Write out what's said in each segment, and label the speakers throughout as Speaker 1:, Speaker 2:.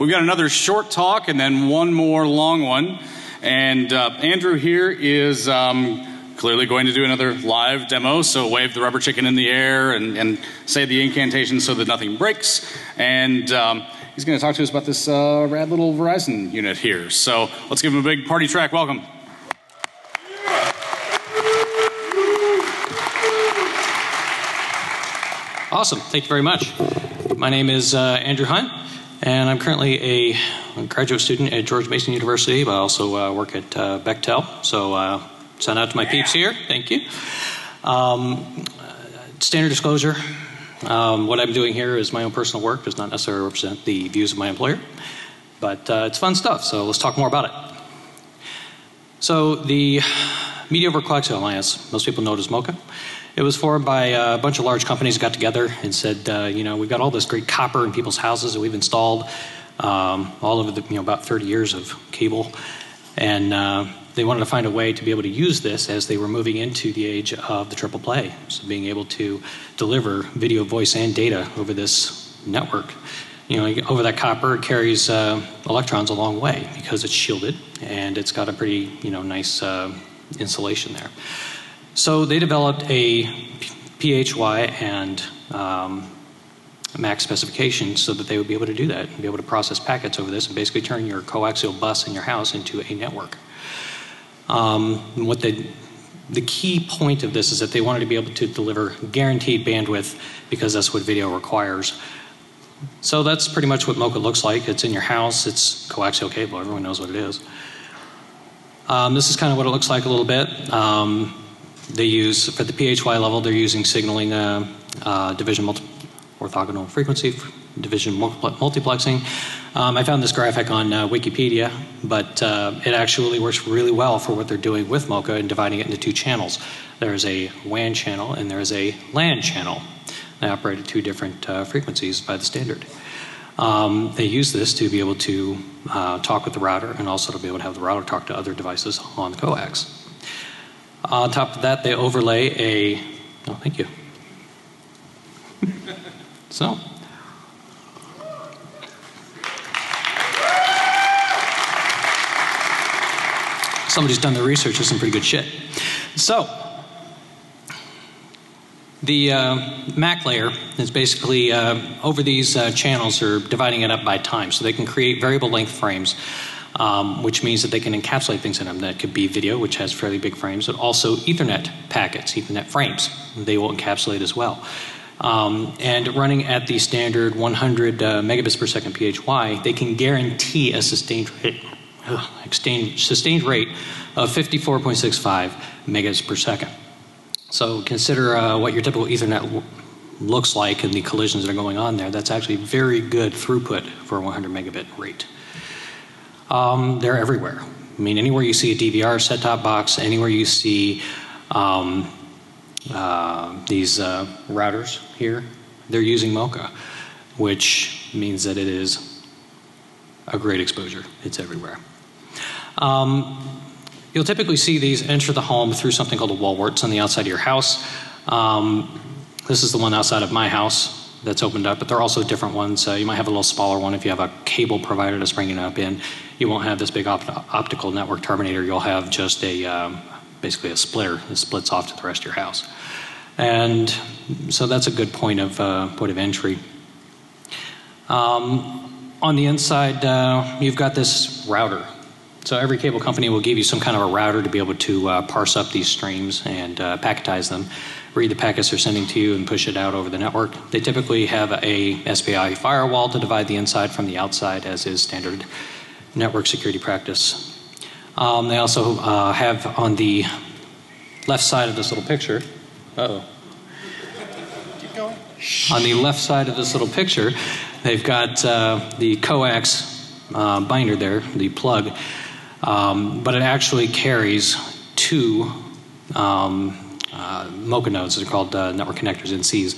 Speaker 1: We've got another short talk and then one more long one. And Andrew here is clearly going to do another live demo, so wave the rubber chicken in the air and say the incantation so that nothing breaks. And he's going to talk to us about this rad little Verizon unit here. So let's give him a big party track welcome.
Speaker 2: Awesome, thank you very much. My name is Andrew Hunt, and I'm currently a graduate student at George Mason University, but I also work at Bechtel. So shout out to my peeps here, thank you. Standard disclosure, what I'm doing here is my own personal work, does not necessarily represent the views of my employer, but it's fun stuff, so let's talk more about it. So the Media over Coaxial Alliance, most people know it as MoCA. It was formed by a bunch of large companies got together and said, you know, we've got all this great copper in people's houses that we've installed all over the, about 30 years of cable. And they wanted to find a way to be able to use this as they were moving into the age of the triple play. So being able to deliver video, voice, and data over this network. You know, over that copper, it carries electrons a long way because it's shielded and it's got a pretty, nice insulation there. So they developed a PHY and MAC specification so that they would be able to do that and be able to process packets over this and basically turn your coaxial bus in your house into a network. The key point of this is that they wanted to be able to deliver guaranteed bandwidth because that's what video requires. So that's pretty much what MoCA looks like. It's in your house, it's coaxial cable, everyone knows what it is. This is kind of what it looks like a little bit. They use, for the PHY level, they're using signaling division orthogonal frequency, division multiplexing. I found this graphic on Wikipedia, but it actually works really well for what they're doing with MoCA and dividing it into two channels. There's a WAN channel and there's a LAN channel. They operate at two different frequencies by the standard. They use this to be able to talk with the router and also to be able to have the router talk to other devices on the coax. On top of that, they overlay a, oh, thank you. So. Somebody's done the research with some pretty good shit. So, the MAC layer is basically, over these channels, are dividing it up by time. So they can create variable length frames. Which means that they can encapsulate things in them. That could be video, which has fairly big frames, but also Ethernet packets, Ethernet frames. They will encapsulate as well. And running at the standard 100 megabits per second PHY, they can guarantee a sustained rate of 54.65 megabits per second. So consider what your typical Ethernet looks like and the collisions that are going on there. That's actually very good throughput for a 100 megabit rate. They're everywhere. I mean, anywhere you see a DVR set-top box, anywhere you see these routers here, they're using MoCA, which means that it is a great exposure. It's everywhere. You'll typically see these enter the home through something called a wall wart. It's on the outside of your house. This is the one outside of my house that's opened up, but there are also different ones. You might have a little smaller one if you have a cable provider that's bringing it up in. You won't have this big optical network terminator. You'll have just a basically a splitter that splits off to the rest of your house. And so that's a good point of entry. On the inside, you've got this router. So every cable company will give you some kind of a router to be able to parse up these streams and packetize them, read the packets they're sending to you and push it out over the network. They typically have a SPI firewall to divide the inside from the outside, as is standard network security practice. They also have on the left side of this little picture,
Speaker 3: Keep going.
Speaker 2: On the left side of this little picture, they've got the coax binder there, the plug, but it actually carries two MoCA nodes. They're called network connectors, NCs.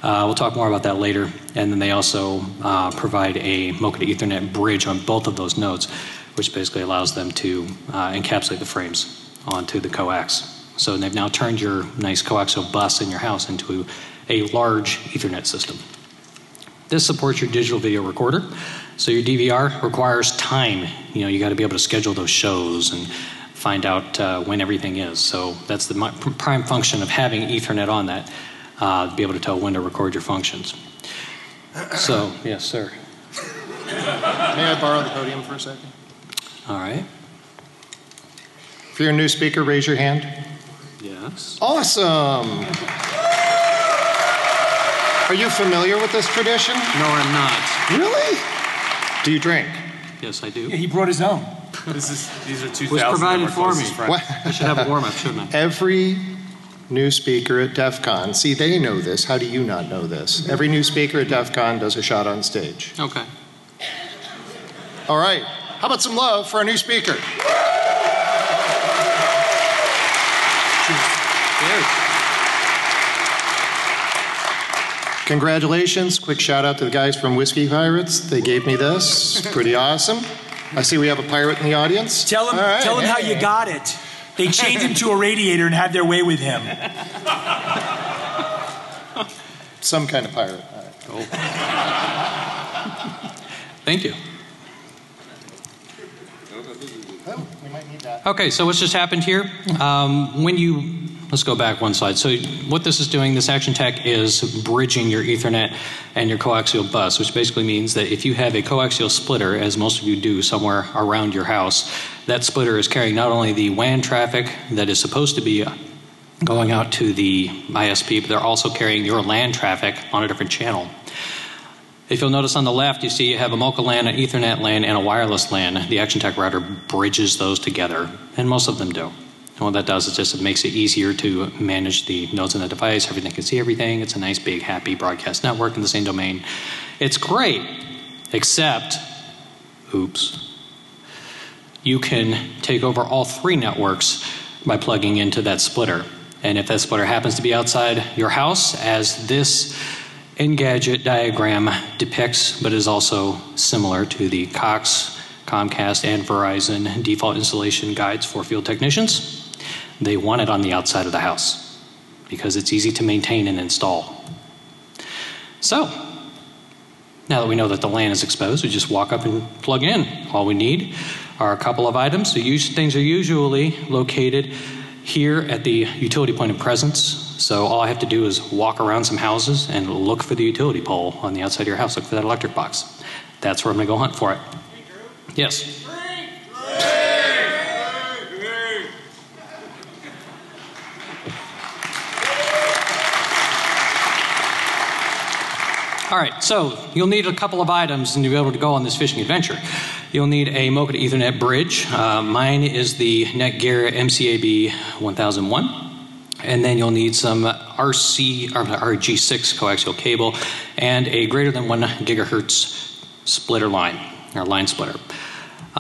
Speaker 2: We'll talk more about that later. And then they also provide a MoCA to Ethernet bridge on both of those nodes, which basically allows them to encapsulate the frames onto the coax. So they've now turned your nice coaxial bus in your house into a large Ethernet system. This supports your digital video recorder. So your DVR requires time. You got to be able to schedule those shows and find out when everything is. So that's the prime function of having Ethernet on that, to be able to tell when to record your functions. So, yes, sir.
Speaker 3: May I borrow the podium for a second?
Speaker 2: All right.
Speaker 3: If you're a new speaker, raise your hand.
Speaker 2: Yes.
Speaker 3: Awesome. Are you familiar with this tradition?
Speaker 2: No, I'm not.
Speaker 3: Really? Do you drink?
Speaker 2: Yes, I do.
Speaker 4: Yeah, he brought his own.
Speaker 1: These are 2,000.
Speaker 2: Was provided for me.
Speaker 3: What?
Speaker 2: I should have a warm-up, shouldn't I?
Speaker 3: Every new speaker at DEF CON, see, they know this. How do you not know this? Every new speaker at DEF CON does a shot on stage.
Speaker 2: Okay.
Speaker 3: All right. How about some love for our new speaker? Congratulations. Quick shout out to the guys from Whiskey Pirates. They gave me this. Pretty awesome. I see we have a pirate in the audience.
Speaker 4: Tell him how you got it. They chained him to a radiator and had their way with him.
Speaker 3: Some kind of pirate.
Speaker 2: Oh. Thank you.
Speaker 3: Oh, we might need that.
Speaker 2: Okay, so what's just happened here? Let's go back one slide. So what this is doing, this Action Tech is bridging your Ethernet and your coaxial bus, which basically means that if you have a coaxial splitter, as most of you do somewhere around your house, that splitter is carrying not only the WAN traffic that is supposed to be going out to the ISP, but they're also carrying your LAN traffic on a different channel. If you'll notice on the left, you see you have a MoCA LAN, an Ethernet LAN, and a wireless LAN. The Action Tech router bridges those together, and most of them do. And what that does is just it makes it easier to manage the nodes in the device. Everything can see everything. It's a nice, big, happy broadcast network in the same domain. It's great, except, oops, you can take over all 3 networks by plugging into that splitter. And if that splitter happens to be outside your house, as this Engadget diagram depicts, but is also similar to the Cox, Comcast, and Verizon default installation guides for field technicians, they want it on the outside of the house because it's easy to maintain and install. So, now that we know that the LAN is exposed, we just walk up and plug in. All we need are a couple of items. So things are usually located here at the utility point of presence. So all I have to do is walk around some houses and look for the utility pole on the outside of your house. Look for that electric box. That's where I'm going to go hunt for it. Yes? All right, so you'll need a couple of items and you'll be able to go on this fishing adventure. You'll need a MoCA to Ethernet bridge. Mine is the Netgear MCAB 1001. And then you'll need some RG6 coaxial cable and a greater than 1 gigahertz splitter line, or line splitter.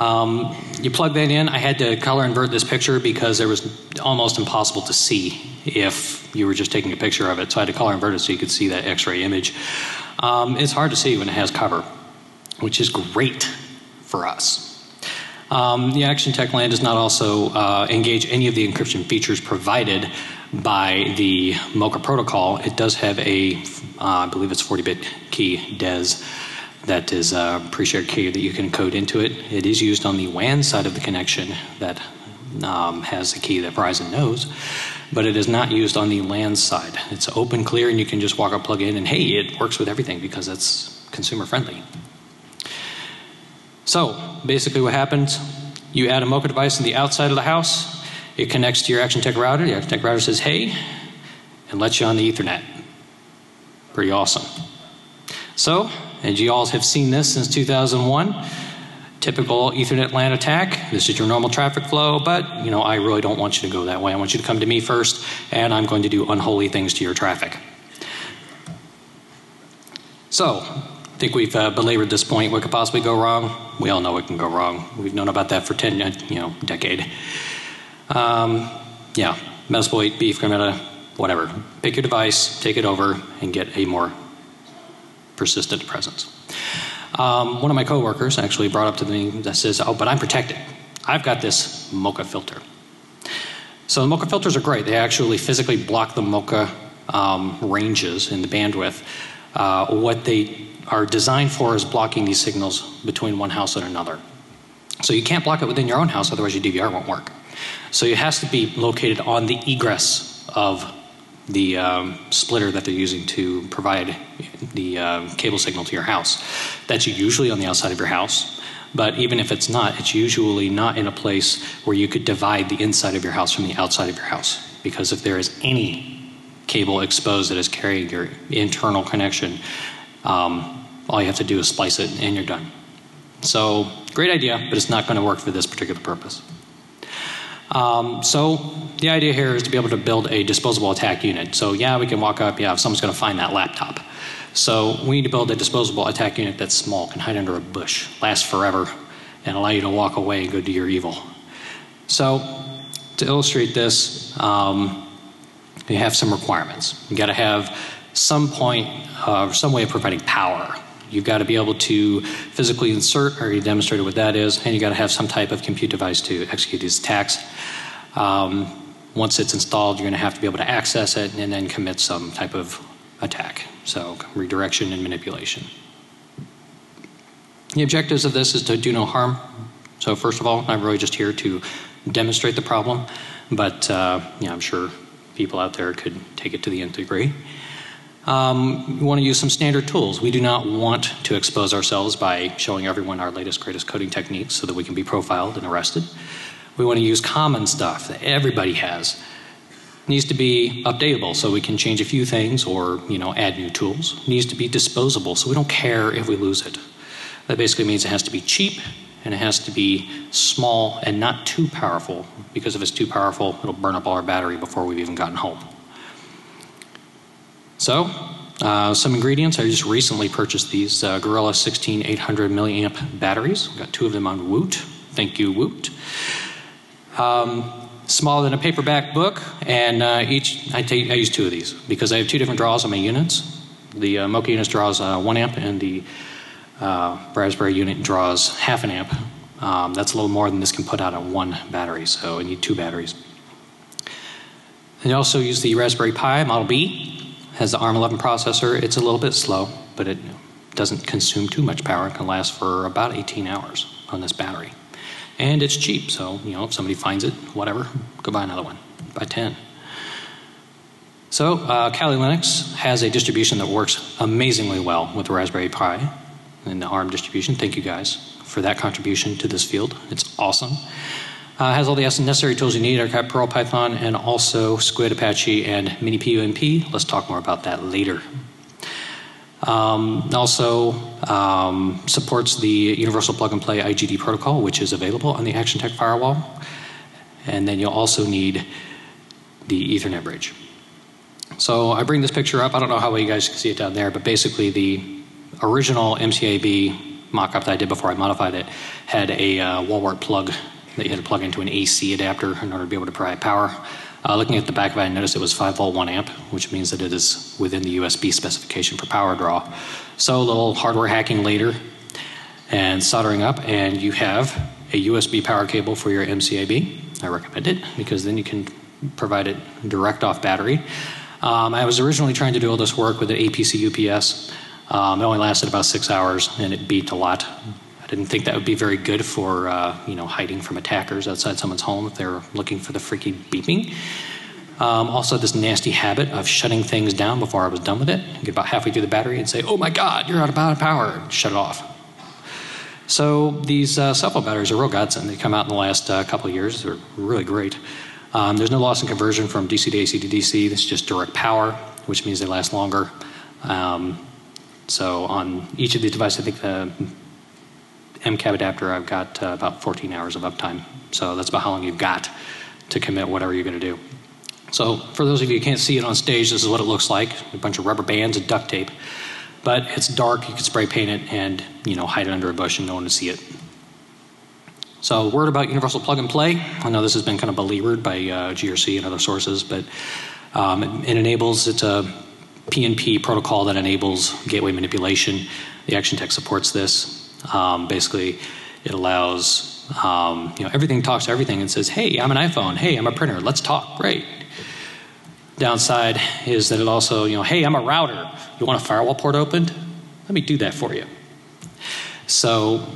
Speaker 2: You plug that in. I had to color invert this picture because it was almost impossible to see if you were just taking a picture of it. So I had to color invert it so you could see that X-ray image. It's hard to see when it has cover, which is great for us. The Action Tech LAN does not also engage any of the encryption features provided by the MoCA protocol. It does have a, I believe it's 40-bit key DES that is a pre-shared key that you can code into it. It is used on the WAN side of the connection that has a key that Verizon knows, but it is not used on the LAN side. It's open, clear, and you can just walk up, plug in, and hey, it works with everything because it's consumer friendly. So basically what happens, you add a MoCA device on the outside of the house, it connects to your Action Tech router, the Action Tech router says hey, and lets you on the Ethernet. Pretty awesome. So, and you all have seen this since 2001, typical Ethernet LAN attack. This is your normal traffic flow, but I really don't want you to go that way. I want you to come to me first, and I'm going to do unholy things to your traffic. So, I think we've belabored this point. What could possibly go wrong? We all know it can go wrong. We've known about that for decade. Yeah, Metasploit, beef, granada, whatever. Pick your device, take it over, and get a more persistent presence. One of my coworkers actually brought up to me that says, oh, but I'm protected. I've got this MoCA filter. So the MoCA filters are great. They actually physically block the MoCA ranges in the bandwidth. what they are designed for is blocking these signals between one house and another. So you can't block it within your own house, otherwise your DVR won't work. So it has to be located on the egress of the splitter that they're using to provide the cable signal to your house. That's usually on the outside of your house, but even if it's not, it's usually not in a place where you could divide the inside of your house from the outside of your house. Because if there is any cable exposed that is carrying your internal connection, all you have to do is splice it and you're done. So, great idea, but it's not going to work for this particular purpose. So the idea here is to be able to build a disposable attack unit. So yeah, we can walk up, yeah, if someone's going to find that laptop. So we need to build a disposable attack unit that's small, can hide under a bush, last forever, and allow you to walk away and go do your evil. So to illustrate this, you have some requirements. You got to have some point, some way of providing power. You've got to be able to physically insert, or you demonstrated what that is, and you got to have some type of compute device to execute these attacks. Once it's installed, you're going to have to be able to access it and then commit some type of attack. So redirection and manipulation. The objectives of this is to do no harm. So first of all, I'm really just here to demonstrate the problem, but I'm sure people out there could take it to the nth degree. We want to use some standard tools. We do not want to expose ourselves by showing everyone our latest, greatest coding techniques so that we can be profiled and arrested. We want to use common stuff that everybody has. It needs to be updatable so we can change a few things or add new tools. It needs to be disposable so we don't care if we lose it. That basically means it has to be cheap and it has to be small and not too powerful, because if it's too powerful, it'll burn up all our battery before we've even gotten home. So, some ingredients. I just recently purchased these Gorilla 16 800 milliamp batteries. Got 2 of them on Woot. Thank you, Woot. Smaller than a paperback book, and I use 2 of these because I have 2 different draws on my units. The MoCA unit draws 1 amp, and the Raspberry unit draws half an amp. That's a little more than this can put out on 1 battery, so I need 2 batteries. I also use the Raspberry Pi Model B. Has the ARM11 processor. It's a little bit slow, but it doesn't consume too much power. It can last for about 18 hours on this battery. And it's cheap, so if somebody finds it, whatever, go buy another one. Buy 10. So Kali Linux has a distribution that works amazingly well with the Raspberry Pi and the ARM distribution. Thank you guys for that contribution to this field. It's awesome. Has all the necessary tools you need, ARCAT, Perl, Python, and also Squid, Apache, and MiniPUMP. Let's talk more about that later. Also supports the Universal Plug and Play IGD protocol, which is available on the ActionTech firewall. And then you'll also need the Ethernet bridge. So I bring this picture up. I don't know how well you guys can see it down there, but basically the original MCAB mock-up that I did before I modified it had a wall wart plug that you had to plug into an AC adapter in order to be able to provide power. Looking at the back of it, I noticed it was 5 volt 1 amp, which means that it is within the USB specification for power draw. So a little hardware hacking later and soldering up, and you have a USB power cable for your MCAB. I recommend it because then you can provide it direct off battery. I was originally trying to do all this work with an APC UPS. It only lasted about 6 hours and it beeped a lot. I didn't think that would be very good for hiding from attackers outside someone's home if they're looking for the freaking beeping. Also this nasty habit of shutting things down before I was done with it. Get about halfway through the battery and say, oh my God, you're out of power, and shut it off. So these cell phone batteries are real godsend. They come out in the last couple of years. They're really great. There's no loss in conversion from DC to AC to DC. It's just direct power, which means they last longer. So on each of these devices, I think the MCAB adapter, I've got about 14 hours of uptime. So that's about how long you've got to commit whatever you're going to do. So for those of you who can't see it on stage, this is what it looks like. A bunch of rubber bands and duct tape. But it's dark, you can spray paint it and hide it under a bush and no one will see it. So word about Universal Plug and Play. I know this has been kind of beleaguered by GRC and other sources, but it enables, it's a PNP protocol that enables gateway manipulation. The ActionTech supports this. Basically, it allows, everything talks to everything and says, hey, I'm an iPhone. Hey, I'm a printer. Let's talk. Great. Downside is that it also, hey, I'm a router. You want a firewall port opened? Let me do that for you. So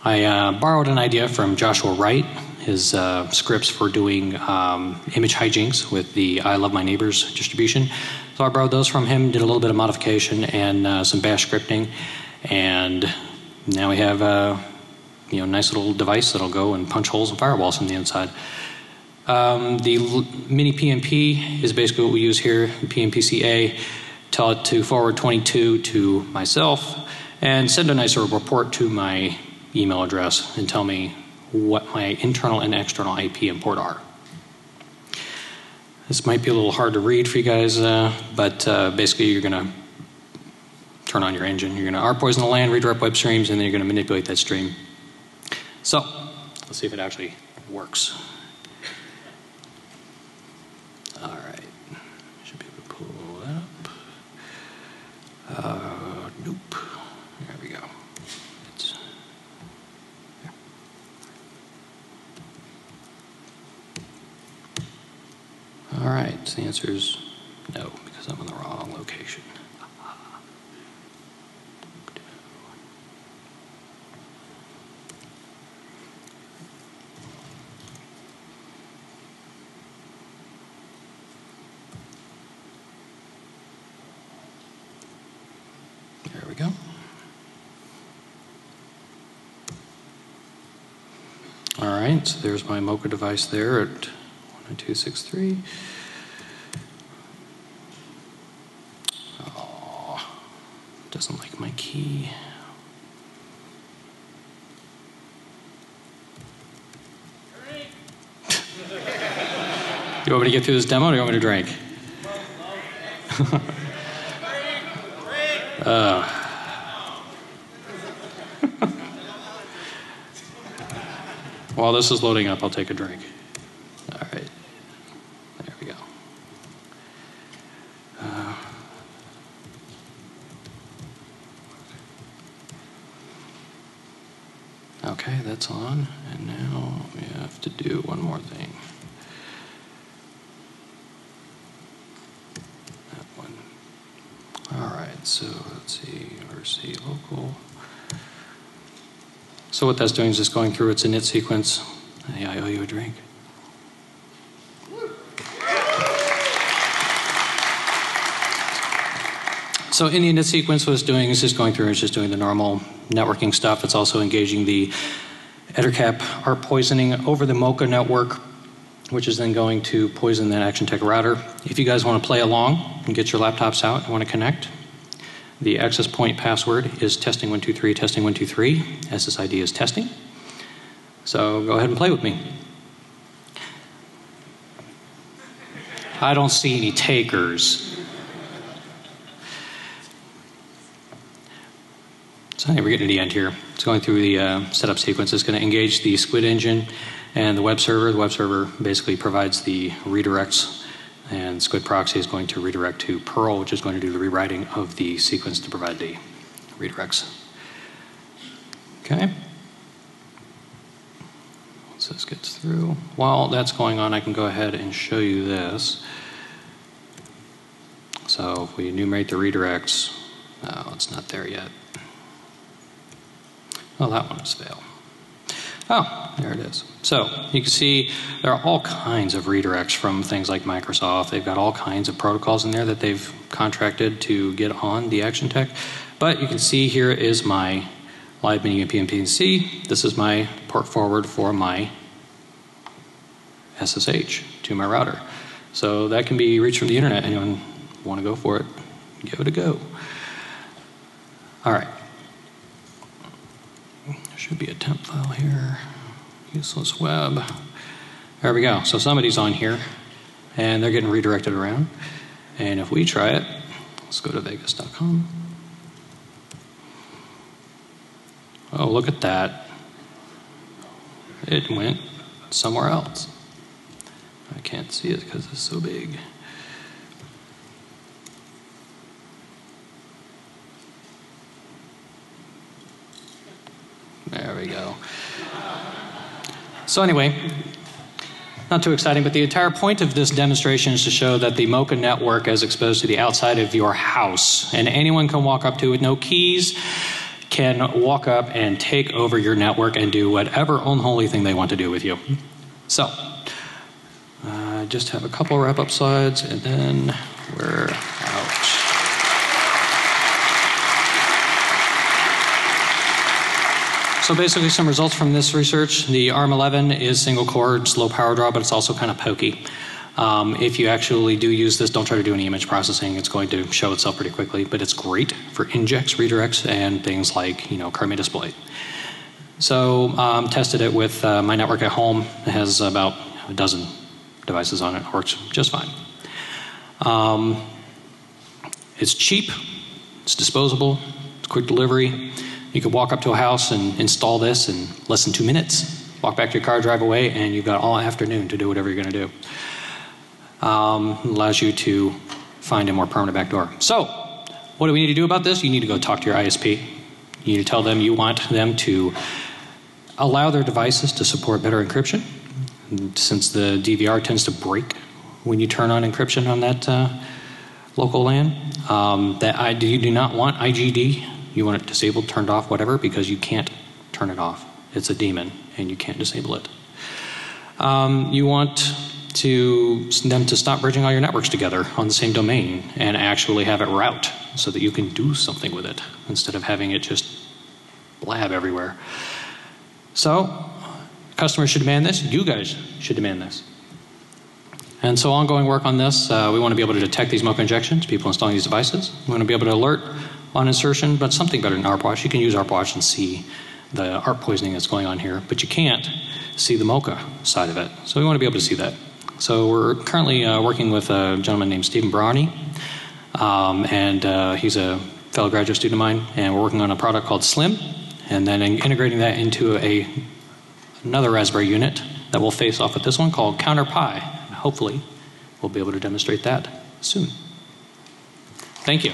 Speaker 2: I borrowed an idea from Joshua Wright, his scripts for doing image hijinks with the I Love My Neighbors distribution. So I borrowed those from him, did a little bit of modification and some bash scripting, and now we have a nice little device that'll go and punch holes in firewalls from the inside. The mini PMP is basically what we use here, PMPCA. Tell it to forward 22 to myself and send a nice report to my email address and tell me what my internal and external IP and port are. This might be a little hard to read for you guys, but basically you're going to turn on your engine. You're going to RPoison the LAN, redirect web streams, and then you're going to manipulate that stream. So let's see if it actually works. All right, should be able to pull that up. Nope. There we go. It's there. All right. The answer is no, because I'm in the wrong location. There we go. All right, so there's my MoCA device there at 192.63. Oh, doesn't like my key. You want me to get through this demo or do you want me to drink? While this is loading up, I'll take a drink. All right. There we go. Okay, that's on. And now we have to do one more thing. That one. All right, so let's see. RC local. So what that's doing is just going through its init sequence. Hey, I owe you a drink. So in the init sequence, what it's doing is just going through and it's just doing the normal networking stuff. It's also engaging the EtherCap ARP poisoning over the MoCA network, which is then going to poison that ActionTech router. If you guys want to play along and get your laptops out and want to connect, the access point password is testing123, testing123. SSID is testing. So go ahead and play with me. I don't see any takers. So anyway, we're getting to the end here. It's going through the setup sequence. It's going to engage the Squid engine and the web server. The web server basically provides the redirects, and Squid proxy is going to redirect to Perl, which is going to do the rewriting of the sequence to provide the redirects. Okay. Once this gets through, while that's going on, I can go ahead and show you this. So if we enumerate the redirects, oh, it's not there yet. Oh, that one has failed. Oh, there it is. So you can see there are all kinds of redirects from things like Microsoft. They've got all kinds of protocols in there that they've contracted to get on the ActionTech. But you can see here is my live mini PMPC. This is my port forward for my SSH to my router. So that can be reached from the internet. Anyone want to go for it? Give it a go. All right. There should be a temp file here. Useless web. There we go. So somebody's on here, and they're getting redirected around. And if we try it, let's go to vegas.com. Oh, look at that. It went somewhere else. I can't see it because it's so big. There we go. So anyway, not too exciting, but the entire point of this demonstration is to show that the MoCA network is exposed to the outside of your house, and anyone can walk up to it with no keys, can walk up and take over your network and do whatever unholy thing they want to do with you. So, I just have a couple wrap-up slides, and then we're out. So basically some results from this research. The ARM11 is single core, it's low power draw, but it's also kind of pokey. If you actually do use this, don't try to do any image processing. It's going to show itself pretty quickly, but it's great for injects, redirects, and things like, Chroma display. So tested it with my network at home. It has about a dozen devices on it. It works just fine. It's cheap, it's disposable, it's quick delivery. You could walk up to a house and install this in less than 2 minutes. Walk back to your car, drive away, and you've got all afternoon to do whatever you're going to do. Allows you to find a more permanent backdoor. So, what do we need to do about this? You need to go talk to your ISP. You need to tell them you want them to allow their devices to support better encryption. Since the DVR tends to break when you turn on encryption on that local LAN, you do not want IGD. You want it disabled, turned off, whatever, because you can't turn it off. It's a demon, and you can't disable it. You want them to stop bridging all your networks together on the same domain and actually have it route so that you can do something with it instead of having it just blab everywhere. So, customers should demand this. You guys should demand this. And so ongoing work on this, we want to be able to detect these MoCA injections, people installing these devices. We want to be able to alert on insertion, but something better than ARPWatch. You can use ARPWatch and see the ARP poisoning that's going on here, but you can't see the MoCA side of it. So we want to be able to see that. So we're currently working with a gentleman named Stephen Brownie, and he's a fellow graduate student of mine, and we're working on a product called Slim, and then integrating that into another Raspberry unit that will face off with this one called CounterPi. And hopefully, we'll be able to demonstrate that soon. Thank you.